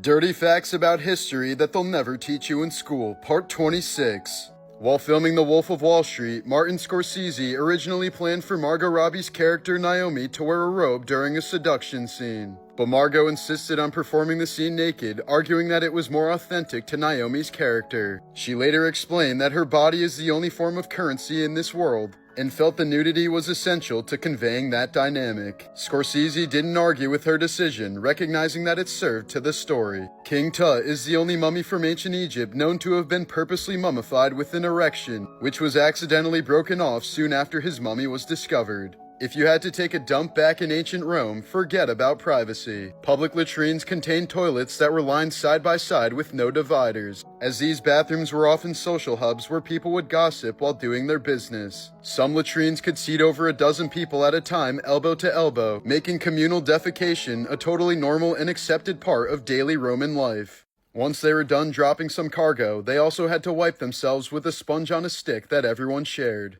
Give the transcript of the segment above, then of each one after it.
Dirty Facts About History That They'll Never Teach You in School, Part 26. While filming The Wolf of Wall Street, Martin Scorsese originally planned for Margot Robbie's character Naomi to wear a robe during a seduction scene. But Margot insisted on performing the scene naked, arguing that it was more authentic to Naomi's character. She later explained that her body is the only form of currency in this world, and felt the nudity was essential to conveying that dynamic. Scorsese didn't argue with her decision, recognizing that it served to the story. King Tut is the only mummy from ancient Egypt known to have been purposely mummified with an erection, which was accidentally broken off soon after his mummy was discovered. If you had to take a dump back in ancient Rome, forget about privacy. Public latrines contained toilets that were lined side by side with no dividers, as these bathrooms were often social hubs where people would gossip while doing their business. Some latrines could seat over a dozen people at a time, elbow to elbow, making communal defecation a totally normal and accepted part of daily Roman life. Once they were done dropping some cargo, they also had to wipe themselves with a sponge on a stick that everyone shared.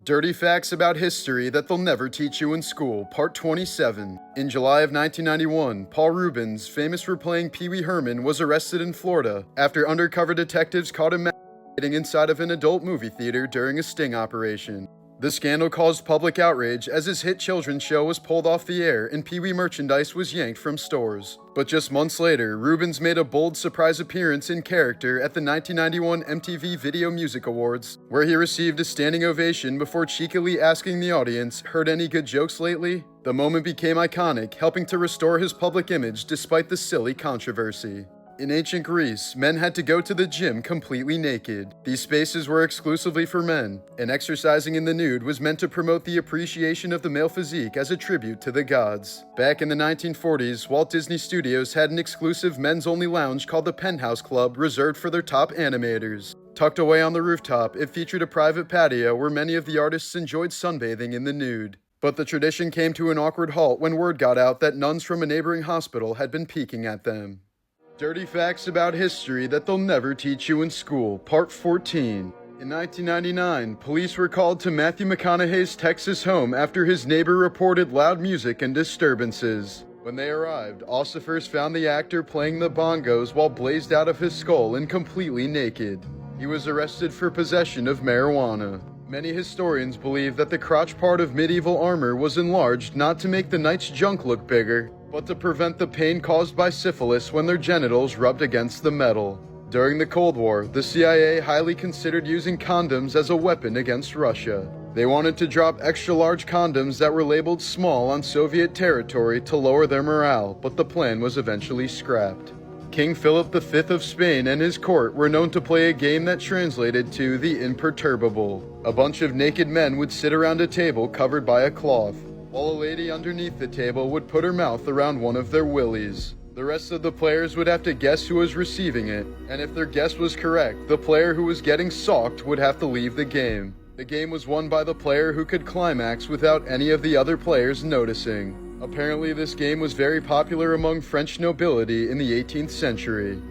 Dirty Facts About History That They'll Never Teach You in School, Part 27. In July of 1991, Paul Reubens, famous for playing Pee Wee Herman, was arrested in Florida after undercover detectives caught him masturbating inside of an adult movie theater during a sting operation. The scandal caused public outrage as his hit children's show was pulled off the air and Pee Wee merchandise was yanked from stores. But just months later, Reubens made a bold surprise appearance in character at the 1991 MTV Video Music Awards, where he received a standing ovation before cheekily asking the audience, "Heard any good jokes lately?" The moment became iconic, helping to restore his public image despite the silly controversy. In ancient Greece, men had to go to the gym completely naked. These spaces were exclusively for men, and exercising in the nude was meant to promote the appreciation of the male physique as a tribute to the gods. Back in the 1940s, Walt Disney Studios had an exclusive men's-only lounge called the Penthouse Club reserved for their top animators. Tucked away on the rooftop, it featured a private patio where many of the artists enjoyed sunbathing in the nude. But the tradition came to an awkward halt when word got out that nuns from a neighboring hospital had been peeking at them. Dirty Facts About History That They'll Never Teach You in School, Part 14. In 1999, police were called to Matthew McConaughey's Texas home after his neighbor reported loud music and disturbances. When they arrived, ossifers found the actor playing the bongos while blazed out of his skull and completely naked. He was arrested for possession of marijuana. Many historians believe that the crotch part of medieval armor was enlarged not to make the knight's junk look bigger, but to prevent the pain caused by syphilis when their genitals rubbed against the metal. During the Cold War, the CIA highly considered using condoms as a weapon against Russia. They wanted to drop extra-large condoms that were labeled small on Soviet territory to lower their morale, but the plan was eventually scrapped. King Philip V of Spain and his court were known to play a game that translated to the imperturbable. A bunch of naked men would sit around a table covered by a cloth, while a lady underneath the table would put her mouth around one of their willies. The rest of the players would have to guess who was receiving it, and if their guess was correct, the player who was getting socked would have to leave the game. The game was won by the player who could climax without any of the other players noticing. Apparently, this game was very popular among French nobility in the 18th century.